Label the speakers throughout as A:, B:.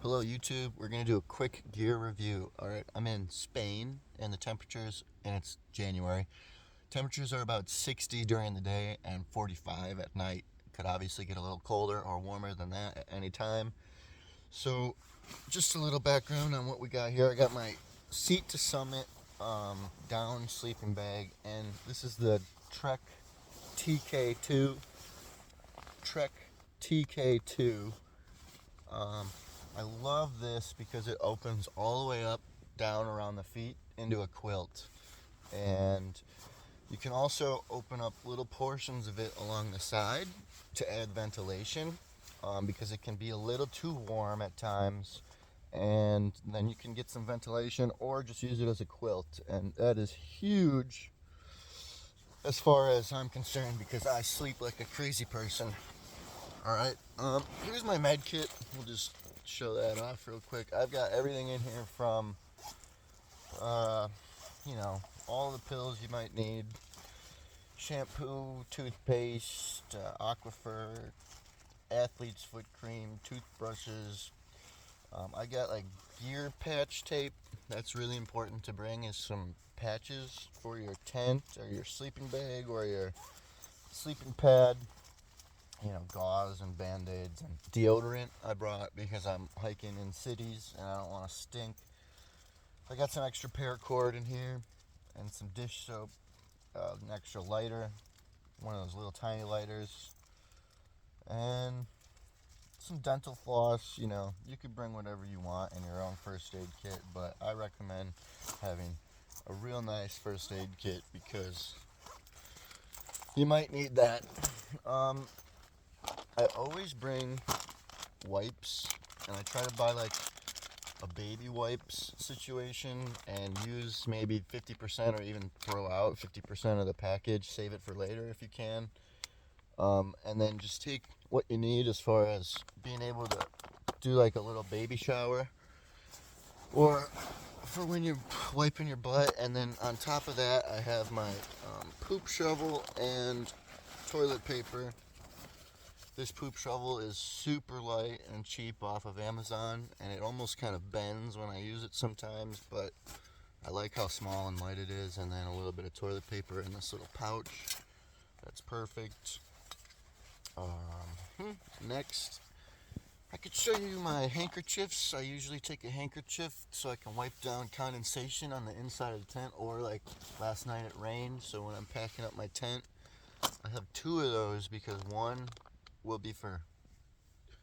A: Hello YouTube, we're going to do a quick gear review. Alright, I'm in Spain and the temperatures, and it's January. Temperatures are about 60 during the day and 45 at night. Could obviously get a little colder or warmer than that at any time. So, just a little background on what we got here. I got my Seat to Summit down sleeping bag, and this is the Trek TK2. Trek TK2. I love this because it opens all the way up, down around the feet into a quilt. And you can also open up little portions of it along the side to add ventilation, because it can be a little too warm at times. And then you can get some ventilation or just use it as a quilt. And that is huge as far as I'm concerned because I sleep like a crazy person. Alright, here's my med kit. We'll just show that off real quick. I've got everything in here from, all the pills you might need. Shampoo, toothpaste, aquifer, athlete's foot cream, toothbrushes. I got like gear patch tape. That's really important to bring, is some patches for your tent or your sleeping bag or your sleeping pad. Gauze and band-aids and deodorant I brought because I'm hiking in cities and I don't want to stink. I got some extra paracord in here and some dish soap, an extra lighter, one of those little tiny lighters, and some dental floss. You could bring whatever you want in your own first aid kit, but I recommend having a real nice first aid kit because you might need that. I always bring wipes, and I try to buy like a baby wipes situation and use maybe 50% or even throw out 50% of the package. Save it for later if you can. And then just take what you need as far as being able to do like a little baby shower or for when you're wiping your butt. And then on top of that, I have my poop shovel and toilet paper. This poop shovel is super light and cheap off of Amazon, and it almost kind of bends when I use it sometimes, but I like how small and light it is. And then a little bit of toilet paper in this little pouch. That's perfect. Next, I could show you my handkerchiefs. I usually take a handkerchief so I can wipe down condensation on the inside of the tent, or like last night it rained, so when I'm packing up my tent, I have two of those because one will be for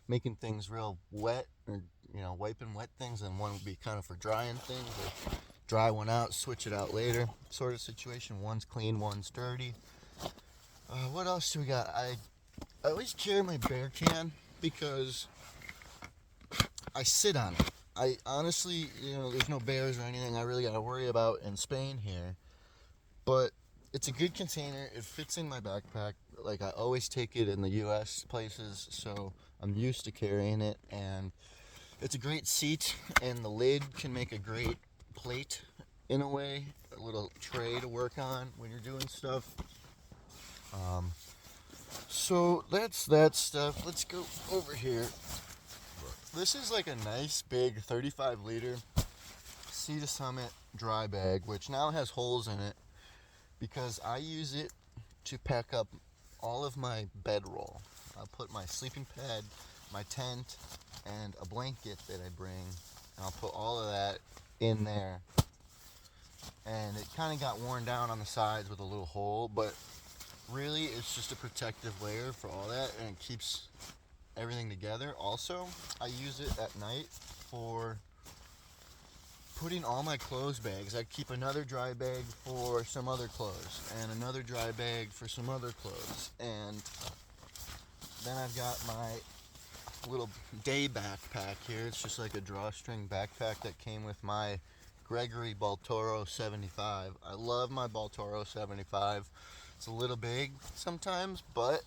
A: making things real wet or wiping wet things, and one will be kind of for drying things or dry one out, switch it out later sort of situation. One's clean, one's dirty. What else do we got? I always carry my bear can because I sit on it. I honestly, there's no bears or anything I really got to worry about in Spain here, but it's a good container. It fits in my backpack. Like, I always take it in the US places, so I'm used to carrying it. And it's a great seat, and the lid can make a great plate in a way, a little tray to work on when you're doing stuff. So that's that stuff. Let's go over here. This is like a nice big 35 liter Sea to Summit dry bag, which now has holes in it because I use it to pack up all of my bedroll. I'll put my sleeping pad, my tent, and a blanket that I bring, and I'll put all of that in there. And it kind of got worn down on the sides with a little hole, but really it's just a protective layer for all that, and it keeps everything together. Also, I use it at night for putting all my clothes bags. I keep another dry bag for some other clothes and another dry bag for some other clothes. And then I've got my little day backpack here. It's just like a drawstring backpack that came with my Gregory Baltoro 75. I love my Baltoro 75. It's a little big sometimes, but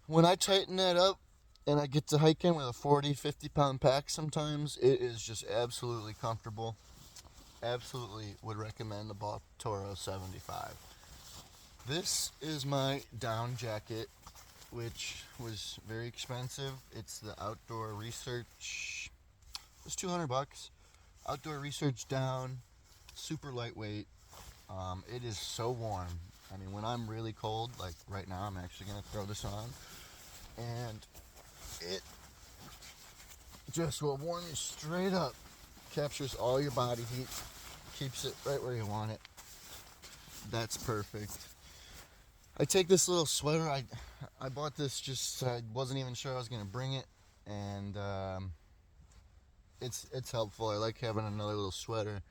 A: when I tighten that up and I get to hiking with a 40-50 pound pack sometimes, it is just absolutely comfortable. Absolutely would recommend the Baltoro 75. This is my down jacket. which was very expensive. It's the Outdoor Research. It was $200. Outdoor Research down, super lightweight. It is so warm. I mean, when I'm really cold, like right now, I'm actually gonna throw this on, and it just will warm you straight up. Captures all your body heat, keeps it right where you want it. That's perfect. I take this little sweater. I bought this just I wasn't even sure I was gonna bring it, and it's helpful. I like having another little sweater.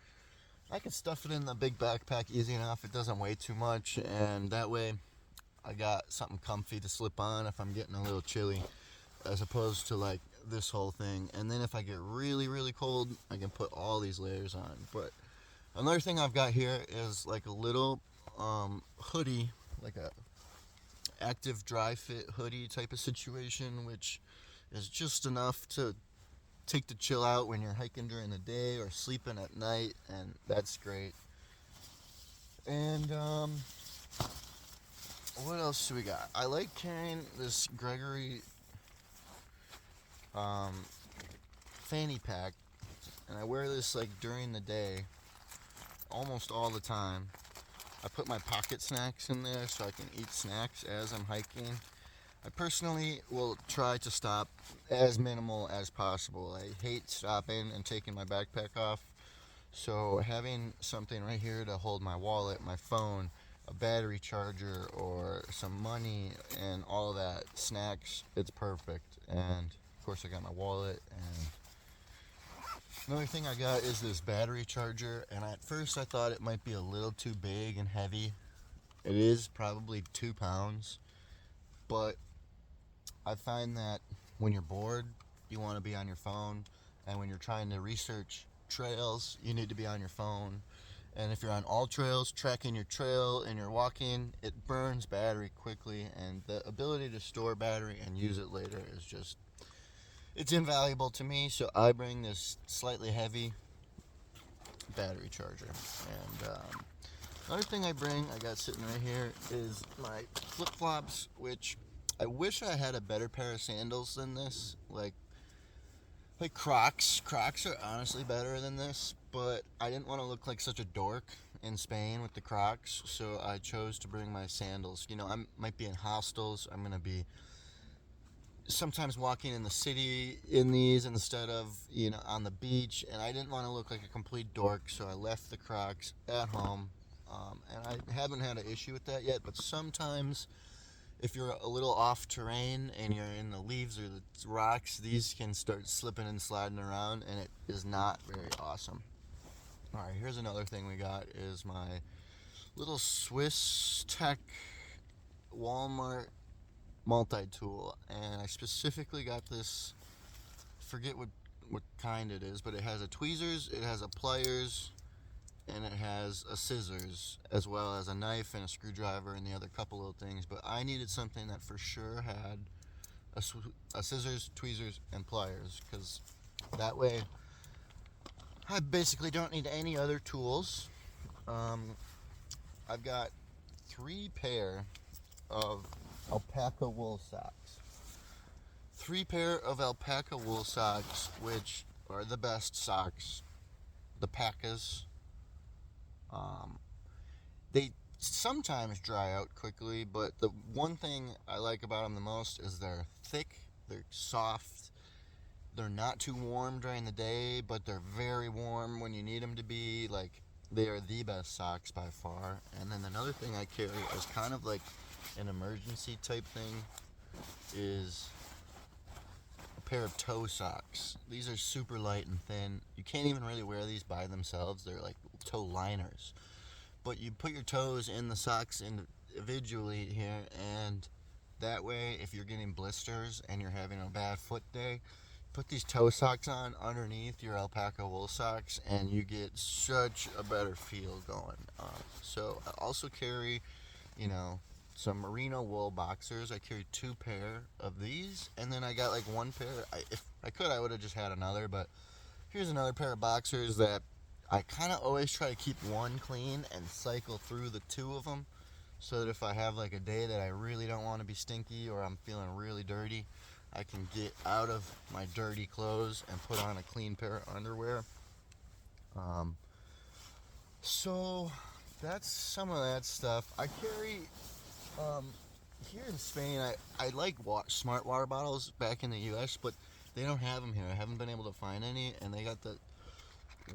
A: I can stuff it in the big backpack easy enough. It doesn't weigh too much, and that way I got something comfy to slip on if I'm getting a little chilly, as opposed to like this whole thing. And then if I get really, really cold, I can put all these layers on. But another thing I've got here is like a little hoodie, like a active dry fit hoodie type of situation, which is just enough to take the chill out when you're hiking during the day or sleeping at night, and that's great. And what else do we got? I like carrying this Gregory fanny pack, and I wear this like during the day almost all the time. I put my pocket snacks in there so I can eat snacks as I'm hiking. I personally will try to stop as minimal as possible. I hate stopping and taking my backpack off, so having something right here to hold my wallet, my phone, a battery charger, or some money, and all of that, snacks, it's perfect. And of course I got my wallet, and another thing I got is this battery charger, and at first I thought it might be a little too big and heavy. It is probably 2 pounds, but I find that when you're bored, you want to be on your phone, and when you're trying to research trails, you need to be on your phone. And if you're on all trails, tracking your trail and you're walking, it burns battery quickly, and the ability to store battery and use it later is just, it's invaluable to me. So I bring this slightly heavy battery charger. And another thing I got sitting right here, is my flip-flops, which I wish I had a better pair of sandals than this, like Crocs. Crocs are honestly better than this, but I didn't want to look like such a dork in Spain with the Crocs, so I chose to bring my sandals. You know, I might be in hostels. I'm going to be sometimes walking in the city in these instead of, you know, on the beach, and I didn't want to look like a complete dork, so I left the Crocs at home, and I haven't had an issue with that yet, but sometimes if you're a little off terrain and you're in the leaves or the rocks, these can start slipping and sliding around, and it is not very awesome. All right, here's another thing we got, is my little Swiss Tech Walmart multi-tool, and I specifically got this, forget what kind it is, but it has a tweezers, it has a pliers, and it has a scissors, as well as a knife and a screwdriver and the other couple little things. But I needed something that for sure had a scissors, tweezers, and pliers, because that way I basically don't need any other tools. I've got 3 pair of alpaca wool socks. 3 pair of alpaca wool socks, which are the best socks, the pacas. They sometimes dry out quickly, but the one thing I like about them the most is they're thick, they're soft, they're not too warm during the day, but they're very warm when you need them to be. Like, they are the best socks by far. And then another thing I carry as kind of like an emergency type thing is a pair of toe socks. These are super light and thin. You can't even really wear these by themselves. They're like toe liners. But you put your toes in the socks individually here, and that way, if you're getting blisters and you're having a bad foot day, put these toe socks on underneath your alpaca wool socks, and you get such a better feel going. So I also carry, you know, some merino wool boxers. I carry 2 pair of these, and then I got like 1 pair. If I could, I would have just had another, but here's another pair of boxers that I kind of always try to keep one clean and cycle through the 2 of them. so that if I have like a day that I really don't want to be stinky or I'm feeling really dirty, I can get out of my dirty clothes and put on a clean pair of underwear. Um, so that's some of that stuff. I carry here in Spain. I like smart water bottles back in the U.S., but they don't have them here. I haven't been able to find any, and they got the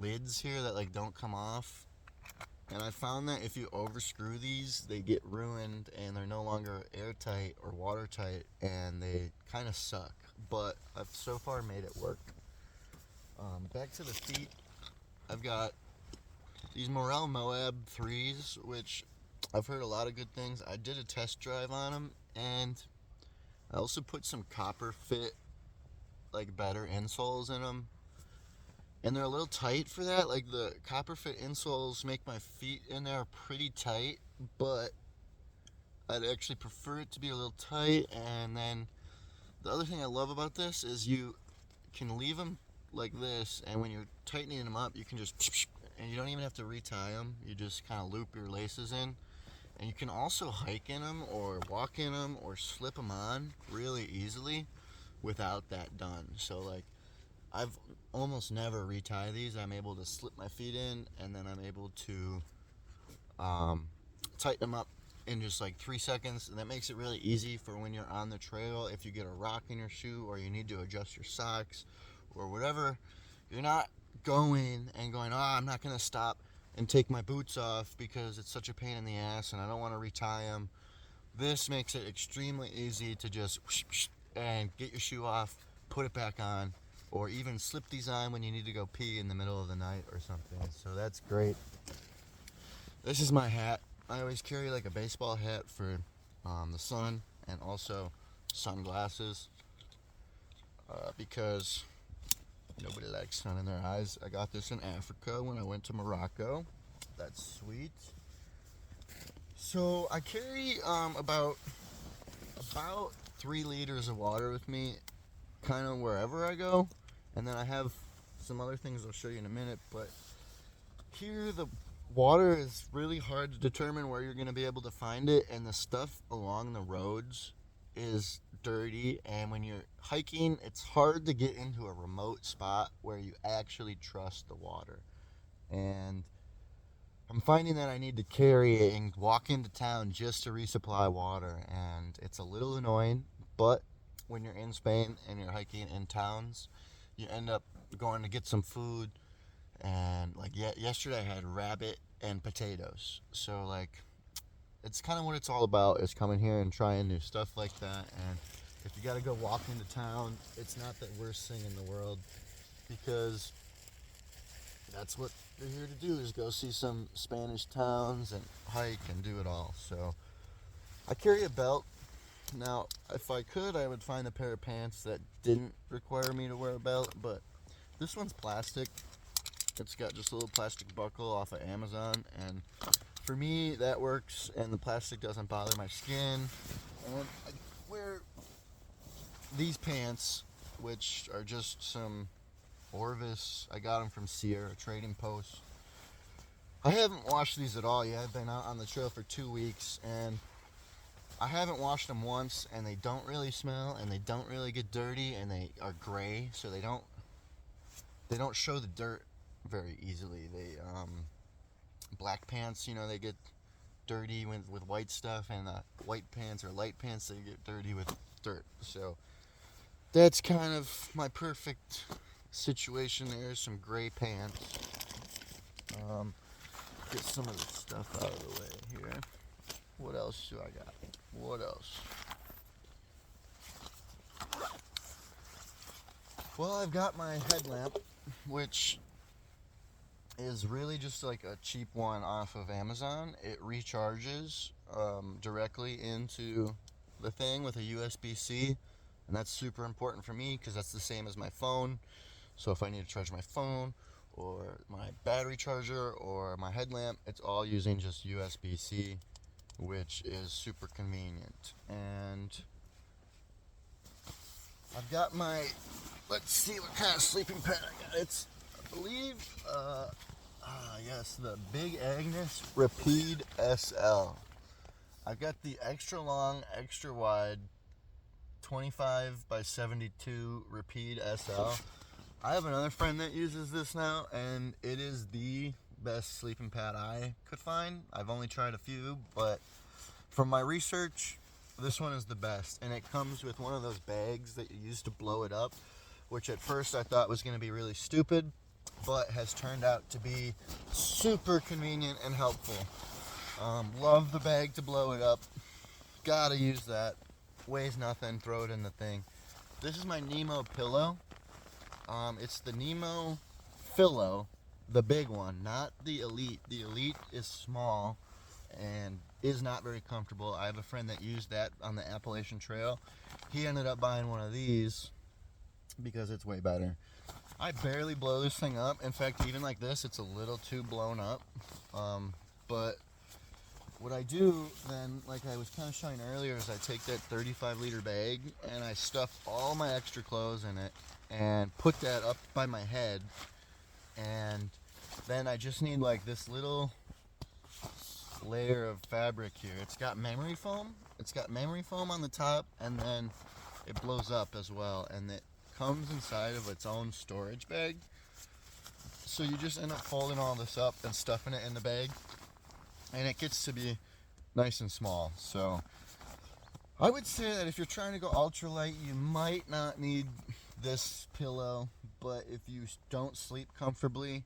A: lids here that like don't come off. And I found that if you overscrew these, they get ruined and they're no longer airtight or watertight, and they kind of suck. But I've so far made it work. Back to the feet, I've got these Morel Moab 3s, which I've heard a lot of good things. I did a test drive on them, and I also put some copper fit, like better insoles in them. And they're a little tight for that. Like the copper fit insoles make my feet in there pretty tight, but I'd actually prefer it to be a little tight. And then the other thing I love about this is you can leave them like this, and when you're tightening them up, you can just, and you don't even have to retie them. You just kind of loop your laces in. And you can also hike in them or walk in them or slip them on really easily without that done. So like, I've almost never retie these. I'm able to slip my feet in, and then I'm able to tighten them up in just like 3 seconds, and that makes it really easy for when you're on the trail. If you get a rock in your shoe or you need to adjust your socks or whatever, you're not going, oh, I'm not going to stop and take my boots off because it's such a pain in the ass and I don't want to retie them. This makes it extremely easy to just and get your shoe off, put it back on, or even slip these on when you need to go pee in the middle of the night or something. So that's great. This is my hat. I always carry like a baseball hat for the sun, and also sunglasses because nobody likes sun in their eyes. I got this in Africa when I went to Morocco. That's sweet. So I carry about 3 liters of water with me kind of wherever I go. And then I have some other things I'll show you in a minute, but here the water is really hard to determine where you're going to be able to find it, and the stuff along the roads is dirty, and when you're hiking, it's hard to get into a remote spot where you actually trust the water. And I'm finding that I need to carry it and walk into town just to resupply water, and it's a little annoying, but when you're in Spain and you're hiking in towns, you end up going to get some food, and like yesterday I had rabbit and potatoes. So like, it's kind of what it's all about, is coming here and trying new stuff like that. And if you got to go walk into town, it's not the worst thing in the world, because that's what you're here to do, is go see some Spanish towns and hike and do it all. So I carry a belt. Now, if I could, I would find a pair of pants that didn't require me to wear a belt, but this one's plastic. It's got just a little plastic buckle off of Amazon, and for me, that works, and the plastic doesn't bother my skin. And I wear these pants, which are just some Orvis. I got them from Sear, a trading post. I haven't washed these at all yet. I've been out on the trail for 2 weeks, and I haven't washed them once, and they don't really smell, and they don't really get dirty, and they are gray, so they don't show the dirt very easily. They black pants, they get dirty with white stuff, and white pants or light pants, they get dirty with dirt. So that's kind of my perfect situation. There's some gray pants. Get some of the stuff out of the way here. What else do I got? What else? Well, I've got my headlamp, which is really just like a cheap one off of Amazon. It recharges directly into the thing with a USB-C, and that's super important for me because that's the same as my phone. So if I need to charge my phone or my battery charger or my headlamp, it's all using just USB-C, which is super convenient. And I've got let's see what kind of sleeping pad I got. It's, I believe, yes, the Big Agnes Rapide SL. I've got the extra long, extra wide 25 by 72 Repeat SL. I have another friend that uses this now, and it is the best sleeping pad I could find. I've only tried a few, but from my research, this one is the best. And it comes with one of those bags that you use to blow it up, which at first I thought was going to be really stupid, but has turned out to be super convenient and helpful. Love the bag to blow it up. Gotta use that. Weighs nothing, throw it in the thing. This is my Nemo pillow. It's the Nemo Philo, the big one, not the Elite. The Elite is small and is not very comfortable. I have a friend that used that on the Appalachian Trail. He ended up buying one of these because it's way better. I barely blow this thing up. In fact, even like this, it's a little too blown up. But what I do then, like I was kind of showing earlier, is I take that 35-liter bag and I stuff all my extra clothes in it and put that up by my head, and then I just need like this little layer of fabric here. It's got memory foam. It's got memory foam on the top, and then it blows up as well, and it comes inside of its own storage bag. So you just end up folding all this up and stuffing it in the bag, and it gets to be nice and small. So I would say that if you're trying to go ultralight, you might not need this pillow, but if you don't sleep comfortably,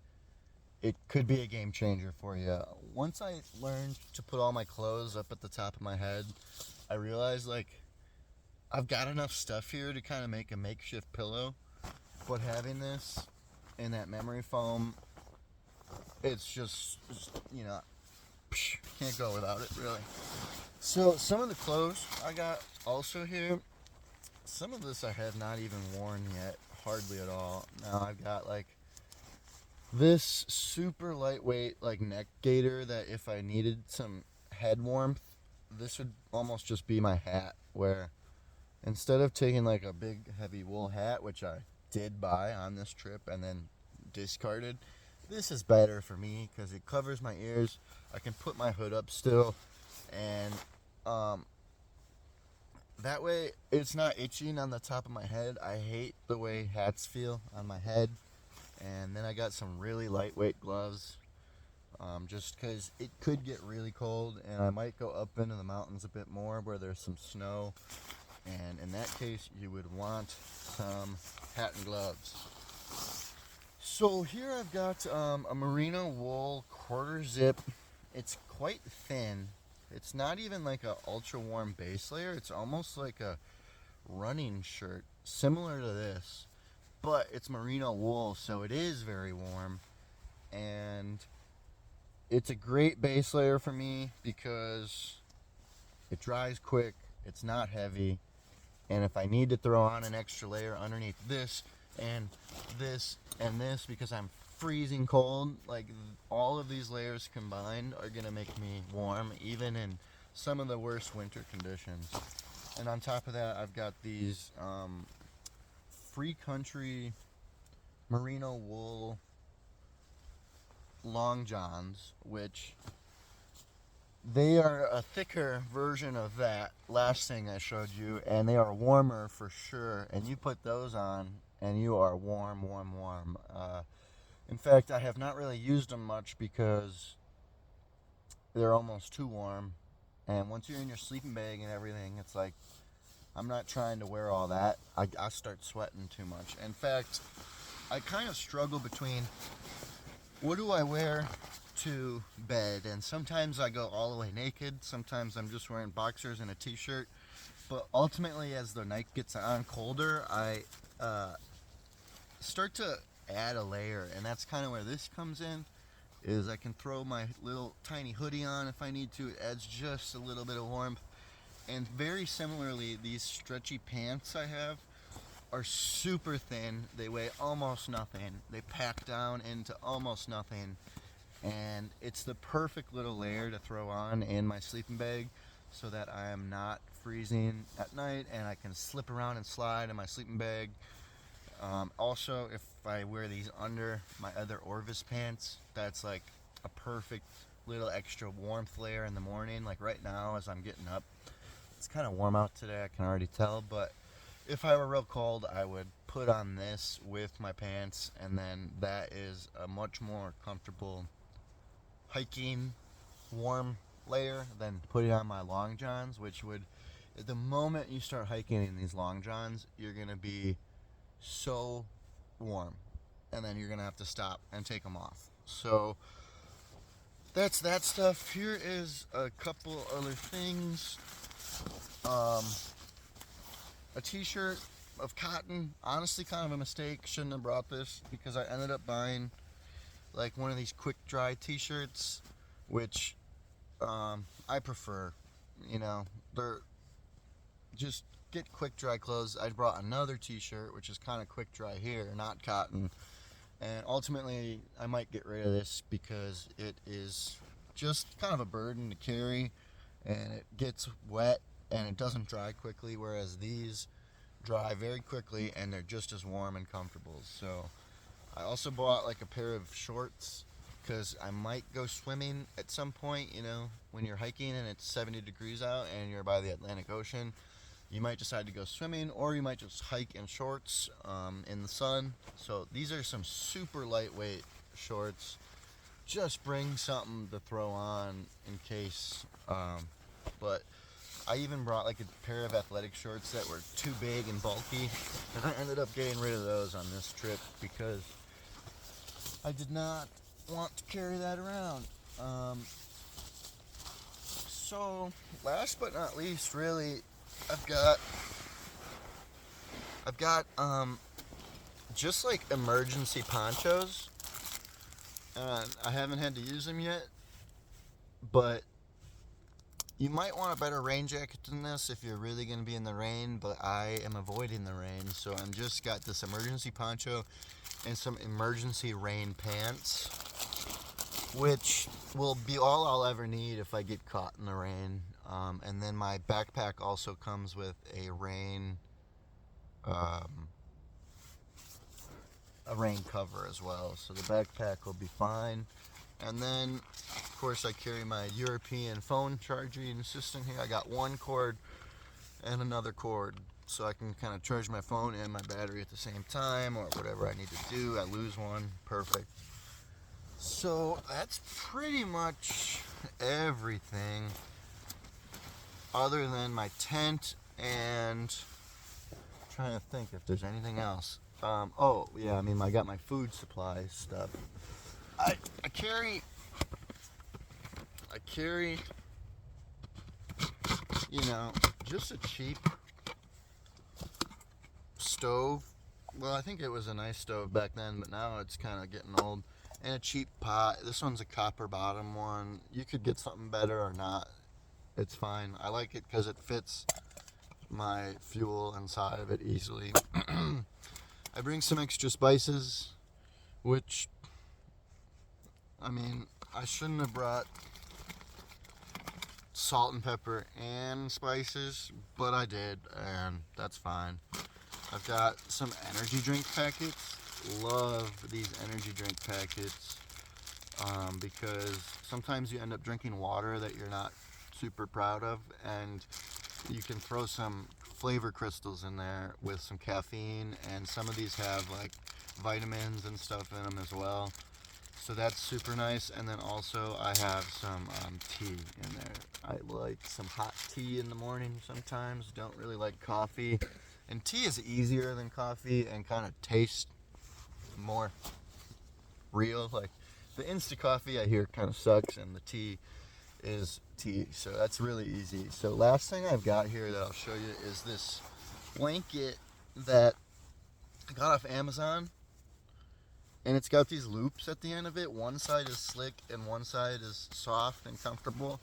A: it could be a game changer for you. Once I learned to put all my clothes up at the top of my head, I realized like I've got enough stuff here to kind of make a makeshift pillow, but having this and that memory foam, it's just, you know, can't go without it really. So some of the clothes I got also here, some of this I have not even worn yet, hardly at all. Now I've got like this super lightweight like neck gaiter that if I needed some head warmth, this would almost just be my hat, where instead of taking like a big heavy wool hat, which I did buy on this trip and then discarded, this is better for me because it covers my ears. I can put my hood up still, and that way it's not itching on the top of my head. I hate the way hats feel on my head. And then I got some really lightweight gloves, just because it could get really cold, and I might go up into the mountains a bit more where there's some snow, and in that case you would want some hat and gloves. So here I've got a merino wool quarter zip. It's quite thin. It's not even like a ultra warm base layer. It's almost like a running shirt, similar to this, but it's merino wool, so it is very warm, and it's a great base layer for me because it dries quick, it's not heavy, and if I need to throw on an extra layer underneath this and this and this because I'm freezing cold, like all of these layers combined are gonna make me warm even in some of the worst winter conditions. And on top of that, I've got these Free Country merino wool long johns, which they are a thicker version of that last thing I showed you, and they are warmer for sure, and you put those on and you are warm. In fact, I have not really used them much because they're almost too warm, and once you're in your sleeping bag and everything, it's like I'm not trying to wear all that. I start sweating too much. In fact, I kind of struggle between what do I wear to bed, and sometimes I go all the way naked, sometimes I'm just wearing boxers and a t-shirt, but ultimately as the night gets on colder, I start to add a layer, and that's kind of where this comes in, is I can throw my little tiny hoodie on if I need to. It adds just a little bit of warmth. And very similarly, these stretchy pants I have are super thin. They weigh almost nothing. They pack down into almost nothing. And it's the perfect little layer to throw on in my sleeping bag so that I am not freezing at night, and I can slip around and slide in my sleeping bag. Also, if I wear these under my other Orvis pants, that's like a perfect little extra warmth layer in the morning. Like right now as I'm getting up, it's kind of warm out today, I can already tell, but if I were real cold, I would put on this with my pants, and then that is a much more comfortable hiking warm layer than putting on my long johns, which would, the moment you start hiking in these long johns, you're going to be so warm, and then you're going to have to stop and take them off. So that's that stuff. Here is a couple other things. A t-shirt of cotton, honestly kind of a mistake, shouldn't have brought this, because I ended up buying like one of these quick dry t-shirts, which I prefer. They're just get quick dry clothes. I brought another t-shirt which is kind of quick dry here, not cotton, and ultimately I might get rid of this because it is just kind of a burden to carry, and it gets wet and it doesn't dry quickly, whereas these dry very quickly and they're just as warm and comfortable. So I also bought like a pair of shorts because I might go swimming at some point. When you're hiking and it's 70 degrees out and you're by the Atlantic Ocean, you might decide to go swimming, or you might just hike in shorts in the sun. So these are some super lightweight shorts. Just bring something to throw on in case, but I even brought like a pair of athletic shorts that were too big and bulky, and I ended up getting rid of those on this trip because I did not want to carry that around. So last but not least, really, I've got just like emergency ponchos. I haven't had to use them yet, but you might want a better rain jacket than this if you're really going to be in the rain, but I am avoiding the rain, so I'm just got this emergency poncho and some emergency rain pants, which will be all I'll ever need if I get caught in the rain. And then my backpack also comes with a rain cover as well, so the backpack will be fine. And then, of course, I carry my European phone charging system here. I got one cord and another cord, so I can kind of charge my phone and my battery at the same time, or whatever I need to do. I lose one, perfect. So that's pretty much everything, other than my tent, and I'm trying to think if there's anything else. Oh yeah, I got my food supply stuff. I carry, just a cheap stove. Well, I think it was a nice stove back then, but now it's kind of getting old. And a cheap pot. This one's a copper bottom one. You could get something better or not. It's fine. I like it because it fits my fuel inside of it easily. I bring some extra spices, which, I shouldn't have brought salt and pepper and spices, but I did, and that's fine. I've got some energy drink packets. Love these energy drink packets because sometimes you end up drinking water that you're not super proud of, and you can throw some flavor crystals in there with some caffeine, and some of these have like vitamins and stuff in them as well, so that's super nice. And then also I have some tea in there. I like some hot tea in the morning sometimes. Don't really like coffee, and tea is easier than coffee and kind of tastes more real. Like the instant coffee I hear kind of sucks, and the tea is tea, so that's really easy. So last thing I've got here that I'll show you is this blanket that I got off Amazon, and it's got these loops at the end of it. One side is slick and one side is soft and comfortable.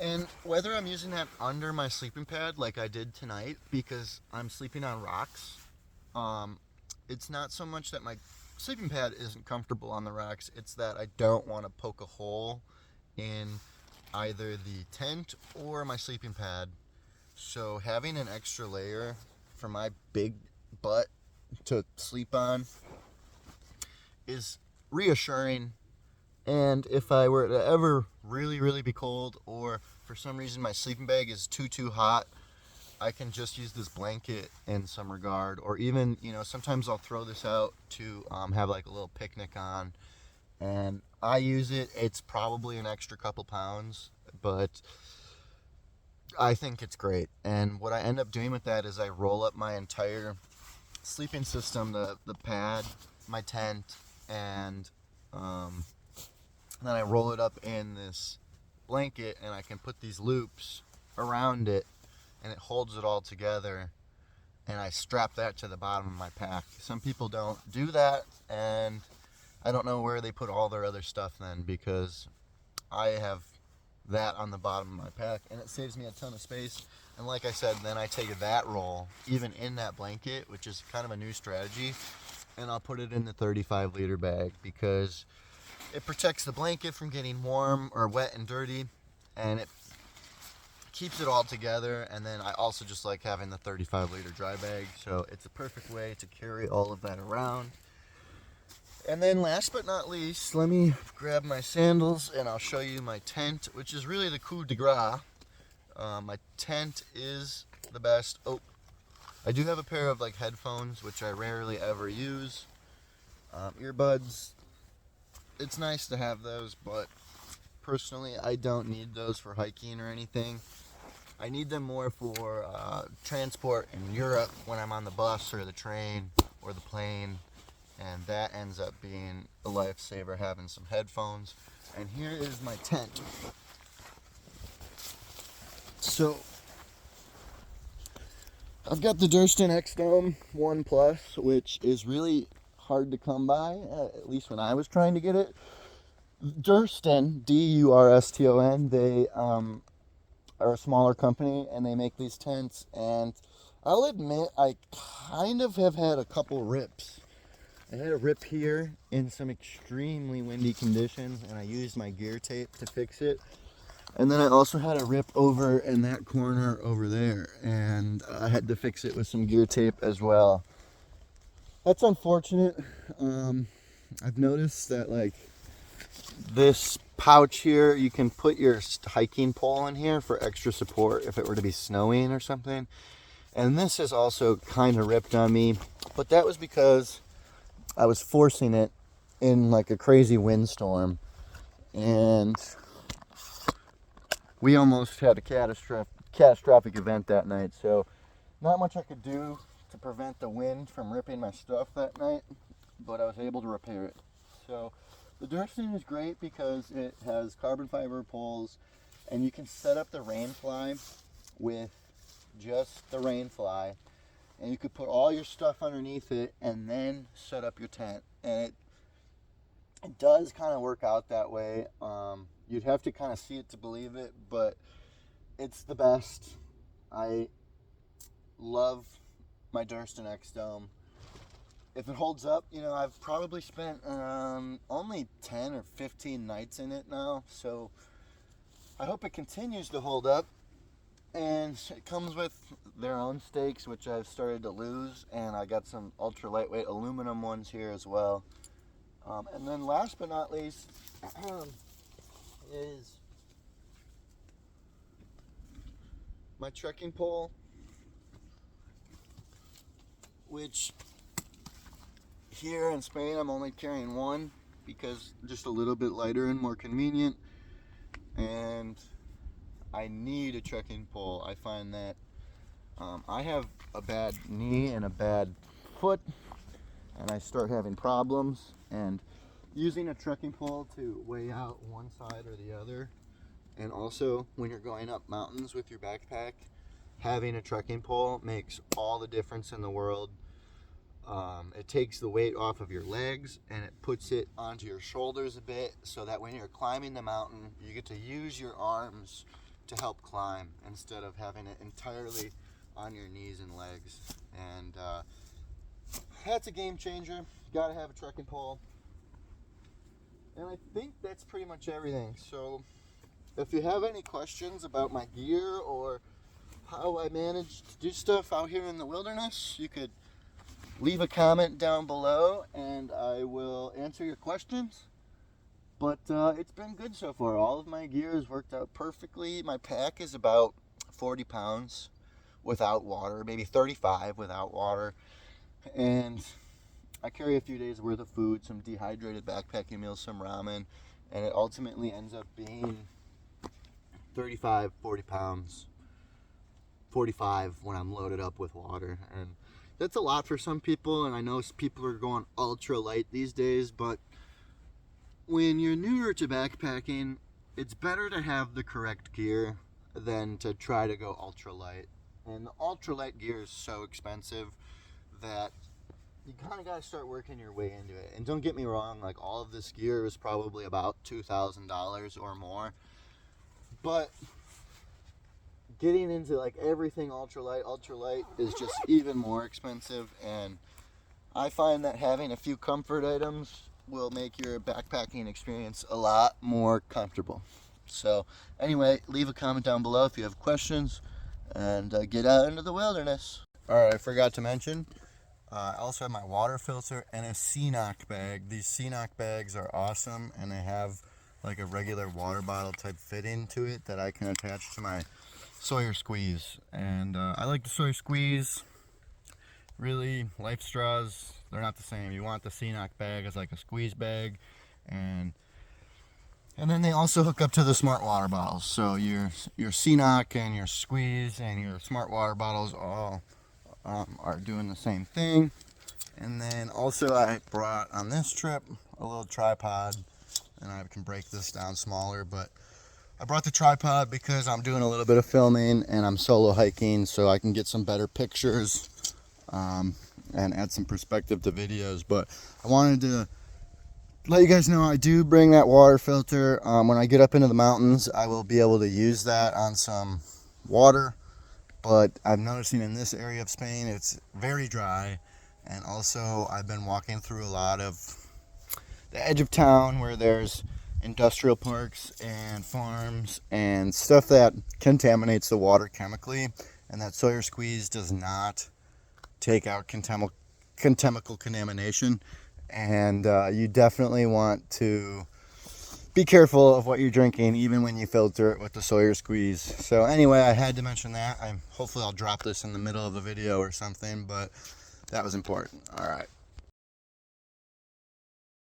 A: And whether I'm using that under my sleeping pad like I did tonight, because I'm sleeping on rocks, it's not so much that my sleeping pad isn't comfortable on the rocks, it's that I don't want to poke a hole in either the tent or my sleeping pad. So having an extra layer for my big butt to sleep on is reassuring, And if I were to ever really be cold, or for some reason my sleeping bag is too hot, I can just use this blanket in some regard. Or even, sometimes I'll throw this out to have like a little picnic on, and I use it. It's probably an extra couple pounds, but I think it's great. And what I end up doing with that is I roll up my entire sleeping system, the pad, my tent, and then I roll it up in this blanket, and I can put these loops around it, and it holds it all together, and I strap that to the bottom of my pack. Some people don't do that, and I don't know where they put all their other stuff then, because I have that on the bottom of my pack, and it saves me a ton of space. And like I said, then I take that roll, even in that blanket, which is kind of a new strategy, and I'll put it in the 35-liter bag, because it protects the blanket from getting warm or wet and dirty, and it keeps it all together. And then I also just like having the 35-liter dry bag, so it's a perfect way to carry all of that around. And then last but not least, let me grab my sandals and I'll show you my tent, which is really the coup de grace. My tent is the best. Oh, I do have a pair of like headphones, which I rarely ever use. Earbuds, it's nice to have those, but personally I don't need those for hiking or anything. I need them more for transport in Europe when I'm on the bus or the train or the plane, and that ends up being a lifesaver, having some headphones. And here is my tent. So I've got the Durston X Dome 1 Plus, which is really hard to come by, at least when I was trying to get it. Durston, D-U-R-S-T-O-N, they are a smaller company, and they make these tents, and I'll admit I kind of have had a couple rips. I had a rip here in some extremely windy conditions, and I used my gear tape to fix it. And then I also had a rip over in that corner over there, and I had to fix it with some gear tape as well. That's unfortunate. I've noticed that like this pouch here, you can put your hiking pole in here for extra support if it were to be snowing or something. And this is also kind of ripped on me, but that was because I was forcing it in like a crazy windstorm, and we almost had a catastrophic event that night. So not much I could do to prevent the wind from ripping my stuff that night, but I was able to repair it. So the Durston is great because it has carbon fiber poles, and you can set up the rain fly with just the rain fly, and you could put all your stuff underneath it and then set up your tent. And it does kind of work out that way. You'd have to kind of see it to believe it, but it's the best. I love my Durston X Dome. If it holds up, I've probably spent only 10 or 15 nights in it now, so I hope it continues to hold up. And it comes with their own stakes, which I've started to lose, and I got some ultra lightweight aluminum ones here as well. And then last but not least is my trekking pole, which here in Spain I'm only carrying one because just a little bit lighter and more convenient. And I need a trekking pole. I find that I have a bad knee and a bad foot, and I start having problems, and using a trekking pole to weigh out one side or the other, and also when you're going up mountains with your backpack, having a trekking pole makes all the difference in the world. It takes the weight off of your legs and it puts it onto your shoulders a bit, so that when you're climbing the mountain, you get to use your arms to help climb instead of having it entirely on your knees and legs. And that's a game changer. You gotta have a trekking pole. And I think that's pretty much everything. So if you have any questions about my gear or how I manage to do stuff out here in the wilderness, you could leave a comment down below and I will answer your questions. But it's been good so far. All of my gear has worked out perfectly. My pack is about 40 pounds without water, maybe 35 without water. And I carry a few days worth of food, some dehydrated backpacking meals, some ramen, and it ultimately ends up being 35, 40 pounds, 45 when I'm loaded up with water. And that's a lot for some people, and I know people are going ultra light these days, but when you're newer to backpacking, it's better to have the correct gear than to try to go ultra light. And the ultra light gear is so expensive that you kind of got to start working your way into it. And don't get me wrong, like all of this gear is probably about $2,000 or more. But getting into like everything ultralight is just even more expensive. And I find that having a few comfort items will make your backpacking experience a lot more comfortable. So anyway, leave a comment down below if you have questions, and get out into the wilderness. All right, I forgot to mention, I also have my water filter and a CNOC bag. These CNOC bags are awesome, and they have like a regular water bottle type fitting to it that I can attach to my Sawyer Squeeze. And I like the Sawyer Squeeze. Really, Life Straws, they're not the same. You want the CNOC bag as like a squeeze bag, and then they also hook up to the smart water bottles. So your CNOC and your Squeeze and your smart water bottles all are doing the same thing. And then also I brought on this trip a little tripod, and I can break this down smaller, but I brought the tripod because I'm doing a little bit of filming and I'm solo hiking, so I can get some better pictures and add some perspective to videos. But I wanted to let you guys know I do bring that water filter. When I get up into the mountains, I will be able to use that on some water. But I'm noticing in this area of Spain, it's very dry. And also, I've been walking through a lot of the edge of town where there's industrial parks and farms and stuff that contaminates the water chemically. And that Sawyer Squeeze does not take out chemical contamination. And you definitely want to be careful of what you're drinking, even when you filter it with the Sawyer Squeeze. So anyway, I had to mention that. Hopefully I'll drop this in the middle of the video or something, but that was important. All right.